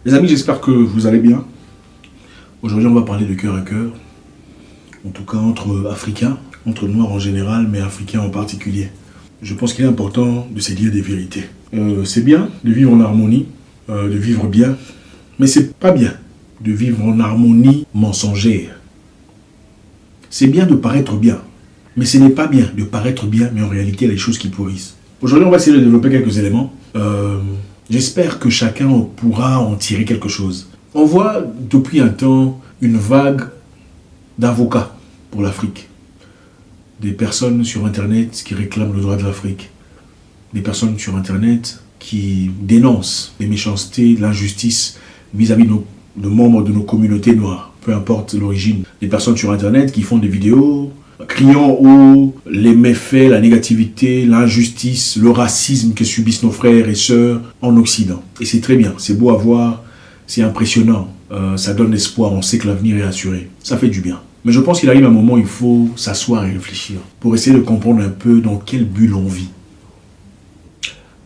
Les amis, j'espère que vous allez bien. Aujourd'hui, on va parler de cœur à cœur. En tout cas, entre Africains, entre Noirs en général, mais Africains en particulier. Je pense qu'il est important de se dire des vérités. C'est bien de vivre en harmonie, de vivre bien, mais c'est pas bien de vivre en harmonie mensongère. C'est bien de paraître bien, mais ce n'est pas bien de paraître bien, mais en réalité, il y a des choses qui pourrissent. Aujourd'hui, on va essayer de développer quelques éléments. J'espère que chacun pourra en tirer quelque chose. On voit depuis un temps une vague d'avocats pour l'Afrique. Des personnes sur Internet qui réclament le droit de l'Afrique. Des personnes sur Internet qui dénoncent les méchancetés, l'injustice vis-à-vis de membres de nos communautés noires, peu importe l'origine. Des personnes sur Internet qui font des vidéos criant haut les méfaits, la négativité, l'injustice, le racisme que subissent nos frères et sœurs en Occident. Et c'est très bien, c'est beau à voir, c'est impressionnant, ça donne espoir, on sait que l'avenir est assuré. Ça fait du bien. Mais je pense qu'il arrive un moment où il faut s'asseoir et réfléchir pour essayer de comprendre un peu dans quelle bulle on vit.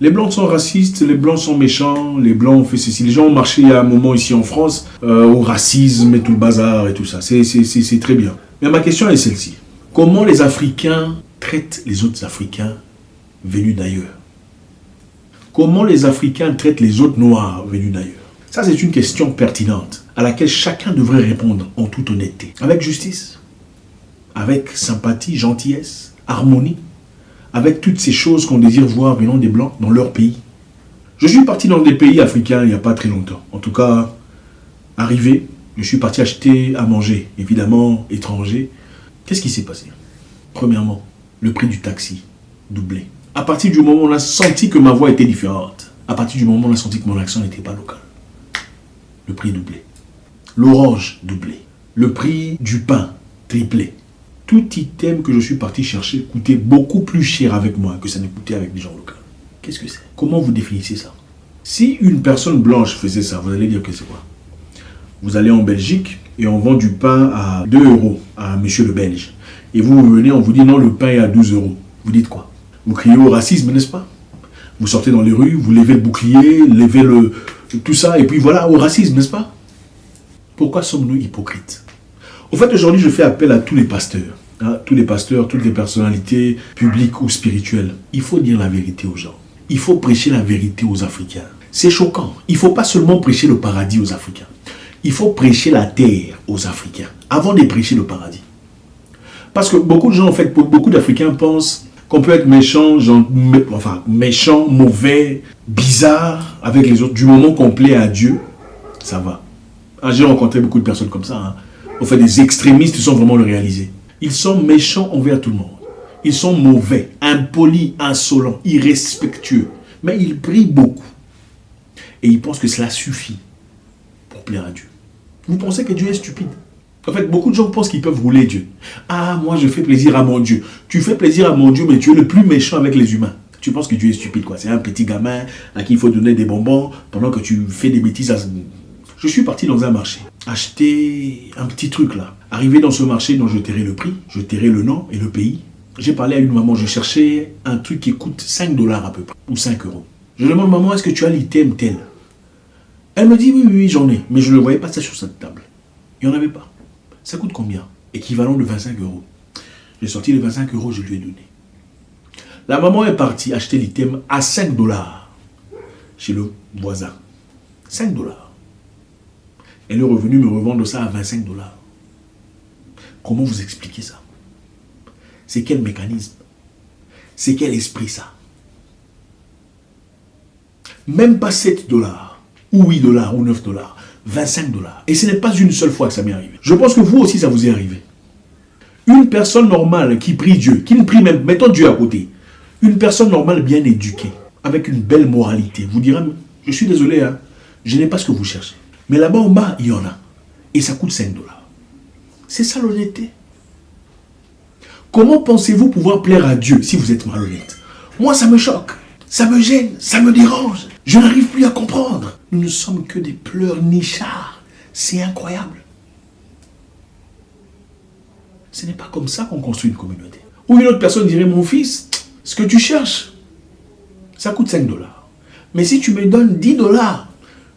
Les Blancs sont racistes, les Blancs sont méchants, les Blancs ont fait ceci. Les gens ont marché il y a un moment ici en France au racisme et tout le bazar et tout ça. C'est très bien. Mais ma question est celle-ci. Comment les Africains traitent les autres Africains venus d'ailleurs? Comment les Africains traitent les autres Noirs venus d'ailleurs? Ça, c'est une question pertinente à laquelle chacun devrait répondre en toute honnêteté. Avec justice, avec sympathie, gentillesse, harmonie, avec toutes ces choses qu'on désire voir venant des Blancs dans leur pays. Je suis parti dans des pays africains il n'y a pas très longtemps. En tout cas, arrivé, je suis parti acheter à manger, évidemment étranger. Qu'est-ce qui s'est passé? Premièrement, le prix du taxi doublé. À partir du moment où on a senti que ma voix était différente, à partir du moment où on a senti que mon accent n'était pas local, le prix doublé. L'orange doublé. Le prix du pain triplé. Tout item que je suis parti chercher coûtait beaucoup plus cher avec moi que ça ne coûtait avec des gens locaux. Qu'est-ce que c'est? Comment vous définissez ça? Si une personne blanche faisait ça, vous allez dire que c'est quoi? Vous allez en Belgique et on vend du pain à 2 € à monsieur le Belge. Et vous venez, on vous dit non, le pain est à 12 €. Vous dites quoi? Vous criez au racisme, n'est-ce pas? Vous sortez dans les rues, vous levez le bouclier, levez tout ça, et puis voilà, au racisme, n'est-ce pas? Pourquoi sommes-nous hypocrites? Au fait, aujourd'hui, je fais appel à tous les pasteurs. Tous les pasteurs, toutes les personnalités publiques ou spirituelles. Il faut dire la vérité aux gens. Il faut prêcher la vérité aux Africains. C'est choquant. Il ne faut pas seulement prêcher le paradis aux Africains. Il faut prêcher la terre aux Africains avant de prêcher le paradis. Parce que beaucoup de gens, en fait, beaucoup d'Africains pensent qu'on peut être méchant, méchant, mauvais, bizarre avec les autres. Du moment qu'on plaît à Dieu, ça va. J'ai rencontré beaucoup de personnes comme ça. En fait, des extrémistes sont vraiment le réaliser. Ils sont méchants envers tout le monde. Ils sont mauvais, impolis, insolents, irrespectueux. Mais ils prient beaucoup. Et ils pensent que cela suffit pour plaire à Dieu. Vous pensez que Dieu est stupide? En fait, beaucoup de gens pensent qu'ils peuvent rouler Dieu. Ah, moi je fais plaisir à mon Dieu. Tu fais plaisir à mon Dieu, mais tu es le plus méchant avec les humains. Tu penses que Dieu est stupide, quoi. C'est un petit gamin à qui il faut donner des bonbons pendant que tu fais des bêtises. Je suis parti dans un marché, acheter un petit truc là. Arrivé dans ce marché dont je tairai le prix, je tairai le nom et le pays. J'ai parlé à une maman, je cherchais un truc qui coûte 5 $ à peu près, ou 5 €. Je demande, maman, est-ce que tu as l'item tel? Elle me dit, oui, j'en ai, mais je ne voyais pas ça sur cette table. Il n'y en avait pas. Ça coûte combien? Équivalent de 25 €. J'ai sorti les 25 €, je lui ai donné. La maman est partie acheter l'item à 5 $ chez le voisin. 5 $. Elle est revenue me revendre ça à 25 $. Comment vous expliquez ça? C'est quel mécanisme? C'est quel esprit ça? Même pas 7 $, ou 8 $, ou 9 $, 25 $. Et ce n'est pas une seule fois que ça m'est arrivé. Je pense que vous aussi, ça vous est arrivé. Une personne normale qui prie Dieu, qui ne prie même, mettons Dieu à côté. Une personne normale bien éduquée, avec une belle moralité, vous dira, je suis désolé, je n'ai pas ce que vous cherchez. Mais là-bas en bas, il y en a. Et ça coûte 5 $. C'est ça l'honnêteté. Comment pensez-vous pouvoir plaire à Dieu si vous êtes malhonnête? Moi, ça me choque, ça me gêne, ça me dérange. Je n'arrive plus à comprendre. Nous ne sommes que des pleurnichards. C'est incroyable. Ce n'est pas comme ça qu'on construit une communauté. Ou une autre personne dirait, mon fils, ce que tu cherches, ça coûte 5 $. Mais si tu me donnes 10 $,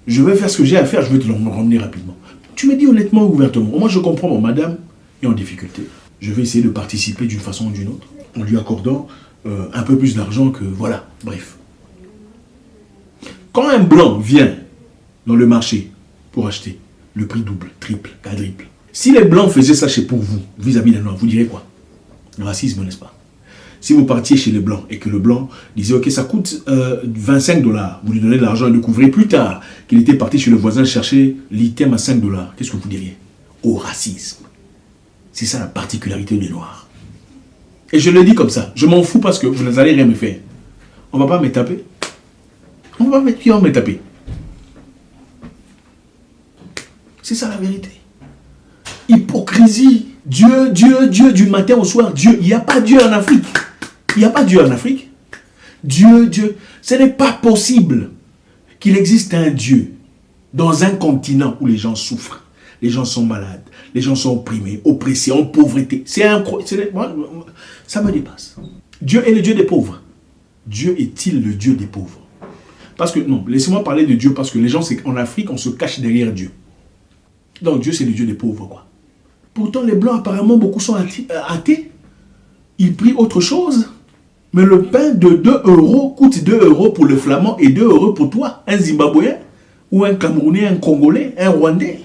Je vais faire ce que j'ai à faire, je vais te le ramener rapidement. Tu me dis honnêtement, ouvertement. Moi, je comprends, mon madame est en difficulté. Je vais essayer de participer d'une façon ou d'une autre, en lui accordant un peu plus d'argent que... Voilà, bref. Quand un blanc vient dans le marché pour acheter, le prix double, triple, quadruple. Si les blancs faisaient ça chez pour vous, vis-à-vis des noirs, vous direz quoi? Le racisme, n'est-ce pas? Si vous partiez chez les blancs et que le blanc disait, ok, ça coûte 25 $, vous lui donnez de l'argent et découvrez plus tard qu'il était parti chez le voisin chercher l'item à 5 $, qu'est-ce que vous diriez? Au racisme. C'est ça la particularité des noirs. Et je le dis comme ça, je m'en fous parce que vous n'allez rien me faire. On va pas me taper. On va me taper. C'est ça la vérité. Hypocrisie. Dieu, Dieu, Dieu, du matin au soir, Dieu. Il n'y a pas Dieu en Afrique. Il n'y a pas Dieu en Afrique. Dieu, Dieu. Ce n'est pas possible qu'il existe un Dieu dans un continent où les gens souffrent. Les gens sont malades. Les gens sont opprimés, oppressés, en pauvreté. C'est incroyable. Ça me dépasse. Dieu est le Dieu des pauvres. Dieu est-il le Dieu des pauvres? Parce que, non, laissez-moi parler de Dieu parce que les gens, c'est qu'en Afrique, on se cache derrière Dieu. Donc Dieu, c'est le Dieu des pauvres, quoi. Pourtant, les Blancs, apparemment, beaucoup sont athées. Ils prient autre chose. Mais le pain de 2 € coûte 2 € pour le Flamand et 2 € pour toi, un Zimbabwéen, ou un Camerounais, un Congolais, un Rwandais.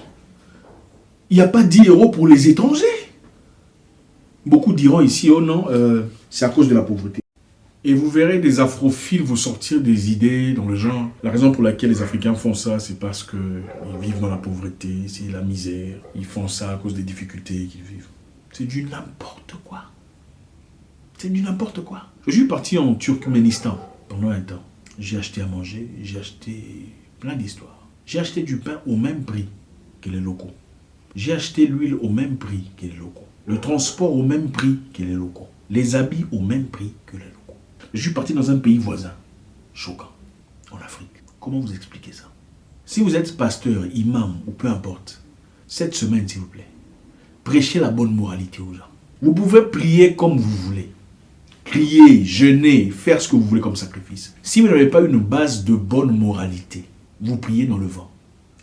Il n'y a pas 10 € pour les étrangers. Beaucoup diront ici, oh non, c'est à cause de la pauvreté. Et vous verrez des afrophiles vous sortir des idées dans le genre. La raison pour laquelle les Africains font ça, c'est parce qu'ils vivent dans la pauvreté, c'est la misère. Ils font ça à cause des difficultés qu'ils vivent. C'est du n'importe quoi. C'est du n'importe quoi. Je suis parti en Turkménistan pendant un temps. J'ai acheté à manger, j'ai acheté plein d'histoires. J'ai acheté du pain au même prix que les locaux. J'ai acheté l'huile au même prix que les locaux. Le transport au même prix que les locaux. Les habits au même prix que les locaux. Je suis parti dans un pays voisin, choquant, en Afrique. Comment vous expliquez ça? Si vous êtes pasteur, imam ou peu importe, cette semaine, s'il vous plaît, prêchez la bonne moralité aux gens. Vous pouvez prier comme vous voulez. Crier, jeûner, faire ce que vous voulez comme sacrifice. Si vous n'avez pas une base de bonne moralité, vous priez dans le vent.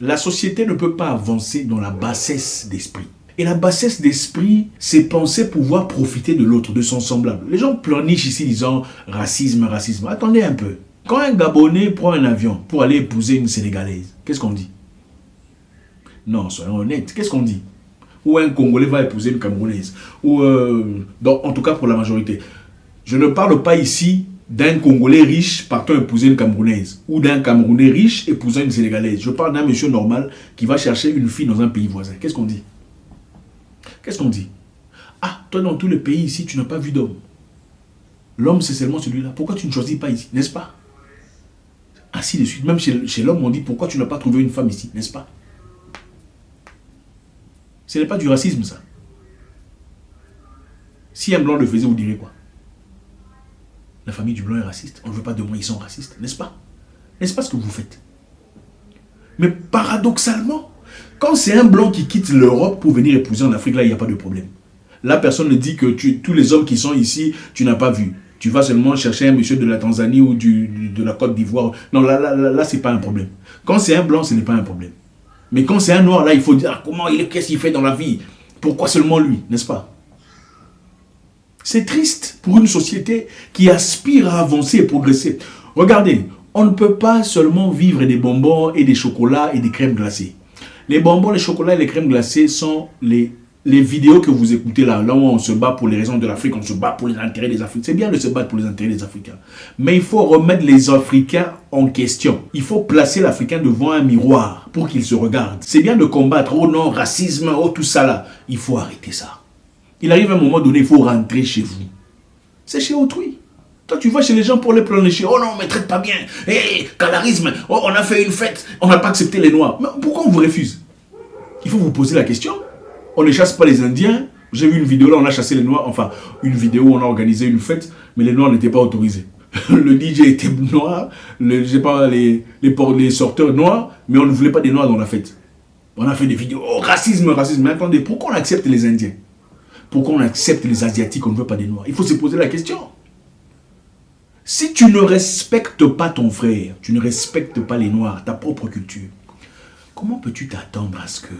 La société ne peut pas avancer dans la bassesse d'esprit. Et la bassesse d'esprit, c'est penser pouvoir profiter de l'autre, de son semblable. Les gens pleurnichent ici disant racisme, racisme. Attendez un peu. Quand un Gabonais prend un avion pour aller épouser une Sénégalaise, qu'est-ce qu'on dit? Non, soyons honnêtes. Qu'est-ce qu'on dit? Ou un Congolais va épouser une Camerounaise. Ou, en tout cas pour la majorité. Je ne parle pas ici d'un Congolais riche partant épouser une Camerounaise. Ou d'un Camerounais riche épousant une Sénégalaise. Je parle d'un monsieur normal qui va chercher une fille dans un pays voisin. Qu'est-ce qu'on dit? Qu'est-ce qu'on dit? Ah, toi dans tous les pays ici, tu n'as pas vu d'homme. L'homme, c'est seulement celui-là. Pourquoi tu ne choisis pas ici, n'est-ce pas? Ainsi de suite. Même chez l'homme, on dit pourquoi tu n'as pas trouvé une femme ici, n'est-ce pas? Ce n'est pas du racisme, ça. Si un blanc le faisait, vous direz quoi? La famille du blanc est raciste. On ne veut pas de moi, ils sont racistes, n'est-ce pas? N'est-ce pas ce que vous faites? Mais paradoxalement, quand c'est un blanc qui quitte l'Europe pour venir épouser en Afrique, là, il n'y a pas de problème. Là, personne ne dit que tous les hommes qui sont ici, tu n'as pas vu. Tu vas seulement chercher un monsieur de la Tanzanie ou de la Côte d'Ivoire. Non, là ce n'est pas un problème. Quand c'est un blanc, ce n'est pas un problème. Mais quand c'est un noir, là, il faut dire qu'est-ce qu'il fait dans la vie? Pourquoi seulement lui, n'est-ce pas? C'est triste pour une société qui aspire à avancer et progresser. Regardez, on ne peut pas seulement vivre des bonbons et des chocolats et des crèmes glacées. Les bonbons, les chocolats et les crèmes glacées sont les vidéos que vous écoutez là où on se bat pour les raisons de l'Afrique, on se bat pour les intérêts des Africains. C'est bien de se battre pour les intérêts des Africains. Mais il faut remettre les Africains en question. Il faut placer l'Africain devant un miroir pour qu'il se regarde. C'est bien de combattre, oh non, racisme, oh tout ça là. Il faut arrêter ça. Il arrive un moment donné, il faut rentrer chez vous. C'est chez autrui. Toi, tu vas chez les gens pour les pleurnicher. Oh non, on ne me traite pas bien. Hé, calarisme. Oh, on a fait une fête. On n'a pas accepté les Noirs. Mais pourquoi on vous refuse? Il faut vous poser la question. On ne chasse pas les Indiens. J'ai vu une vidéo là, on a chassé les Noirs. Enfin, une vidéo où on a organisé une fête, mais les Noirs n'étaient pas autorisés. Le DJ était noir, les sorteurs noirs, mais on ne voulait pas des Noirs dans la fête. On a fait des vidéos. Oh, racisme, racisme. Mais attendez, pourquoi on accepte les Indiens? Pourquoi on accepte les Asiatiques, on ne veut pas des Noirs? Il faut se poser la question. Si tu ne respectes pas ton frère, tu ne respectes pas les Noirs, ta propre culture, comment peux-tu t'attendre à ce que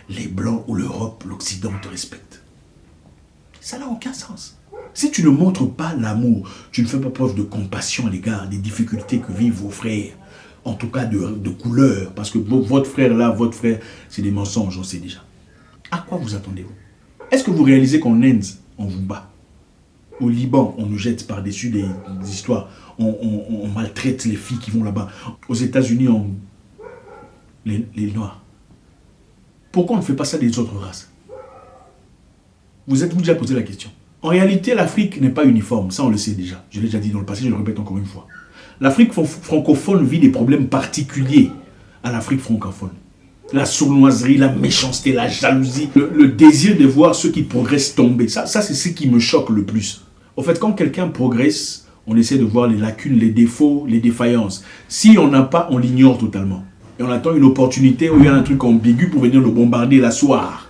les Blancs ou l'Europe, l'Occident te respectent? Ça n'a aucun sens. Si tu ne montres pas l'amour, tu ne fais pas preuve de compassion à l'égard des difficultés que vivent vos frères, en tout cas de couleur, parce que votre frère là, votre frère, c'est des mensonges, on sait déjà. À quoi vous attendez-vous? Est-ce que vous réalisez qu'en Inde, on vous bat? Au Liban, on nous jette par-dessus des histoires, on maltraite les filles qui vont là-bas. Aux États-Unis, les Noirs. Pourquoi on ne fait pas ça des autres races? Vous êtes-vous déjà posé la question? En réalité, l'Afrique n'est pas uniforme, ça on le sait déjà. Je l'ai déjà dit dans le passé, je le répète encore une fois. L'Afrique francophone vit des problèmes particuliers à l'Afrique francophone. La sournoiserie, la méchanceté, la jalousie, le désir de voir ceux qui progressent tomber. Ça c'est ce qui me choque le plus. Au fait, quand quelqu'un progresse, on essaie de voir les lacunes, les défauts, les défaillances. Si on n'a pas, on l'ignore totalement. Et on attend une opportunité où il y a un truc ambigu pour venir le bombarder, l'asseoir.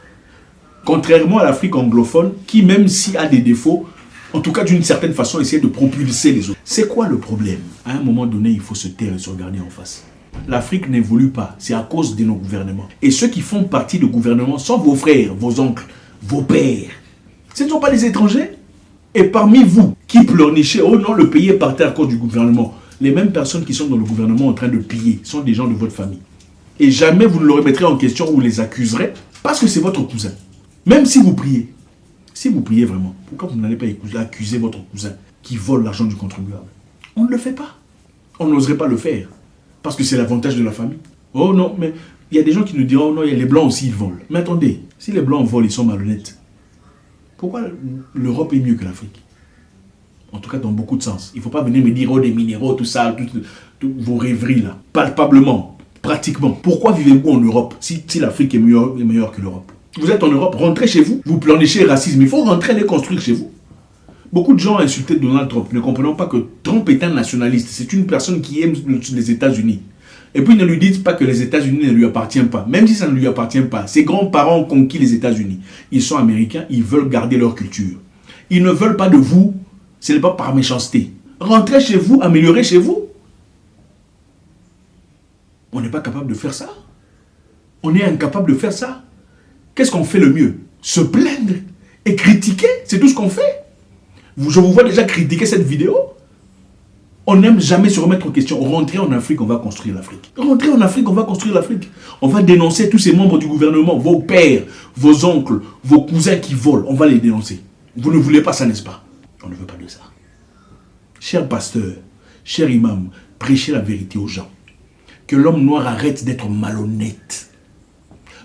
Contrairement à l'Afrique anglophone, qui même s'il a des défauts, en tout cas d'une certaine façon, essaie de propulser les autres. C'est quoi le problème? À un moment donné, il faut se taire et se regarder en face. L'Afrique n'évolue pas, c'est à cause de nos gouvernements. Et ceux qui font partie du gouvernement sont vos frères, vos oncles, vos pères. Ce ne sont pas les étrangers. Et parmi vous, qui pleurnichez, oh non, le pays est parti à cause du gouvernement. Les mêmes personnes qui sont dans le gouvernement en train de piller sont des gens de votre famille. Et jamais vous ne le remettrez en question ou les accuserez parce que c'est votre cousin. Même si vous priez vraiment, pourquoi vous n'allez pas accuser votre cousin qui vole l'argent du contribuable? On ne le fait pas. On n'oserait pas le faire. Parce que c'est l'avantage de la famille. Oh non, mais il y a des gens qui nous diront, oh non, les Blancs aussi, ils volent. Mais attendez, si les Blancs volent, ils sont malhonnêtes. Pourquoi l'Europe est mieux que l'Afrique? En tout cas, dans beaucoup de sens. Il ne faut pas venir me dire, oh, des minéraux, tout ça, toutes vos rêveries là. Palpablement, pratiquement. Pourquoi vivez-vous en Europe si l'Afrique est meilleure que l'Europe? Vous êtes en Europe, rentrez chez vous. Vous pleurnichez le racisme. Il faut rentrer les construire chez vous. Beaucoup de gens ont insulté Donald Trump, ne comprenant pas que Trump est un nationaliste. C'est une personne qui aime les États-Unis. Et puis ne lui dites pas que les États-Unis ne lui appartiennent pas. Même si ça ne lui appartient pas. Ses grands-parents ont conquis les États-Unis. Ils sont américains, ils veulent garder leur culture. Ils ne veulent pas de vous. Ce n'est pas par méchanceté. Rentrez chez vous, améliorez chez vous. On n'est pas capable de faire ça. On est incapable de faire ça. Qu'est-ce qu'on fait le mieux? Se plaindre et critiquer, c'est tout ce qu'on fait. Je vous vois déjà critiquer cette vidéo. On n'aime jamais se remettre en question. Rentrez en Afrique, on va construire l'Afrique. Rentrez en Afrique, on va construire l'Afrique. On va dénoncer tous ces membres du gouvernement, vos pères, vos oncles, vos cousins qui volent. On va les dénoncer. Vous ne voulez pas ça, n'est-ce pas? On ne veut pas de ça. Cher pasteur, cher imam, prêchez la vérité aux gens. Que l'homme noir arrête d'être malhonnête.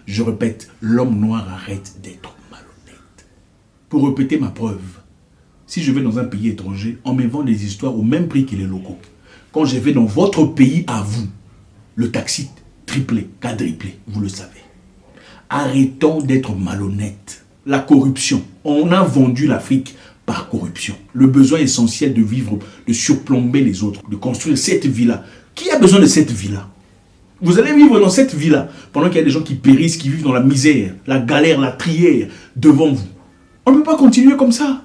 Je répète, l'homme noir arrête d'être malhonnête. Pour répéter ma preuve, si je vais dans un pays étranger, on me vend des histoires au même prix que les locaux. Quand je vais dans votre pays à vous, le taxi triplé, quadruplé, vous le savez. Arrêtons d'être malhonnêtes. La corruption, on a vendu l'Afrique par corruption. Le besoin essentiel de vivre, de surplomber les autres, de construire cette vie-là. Qui a besoin de cette vie-là? Vous allez vivre dans cette vie-là pendant qu'il y a des gens qui périssent, qui vivent dans la misère, la galère, la prière devant vous. On ne peut pas continuer comme ça.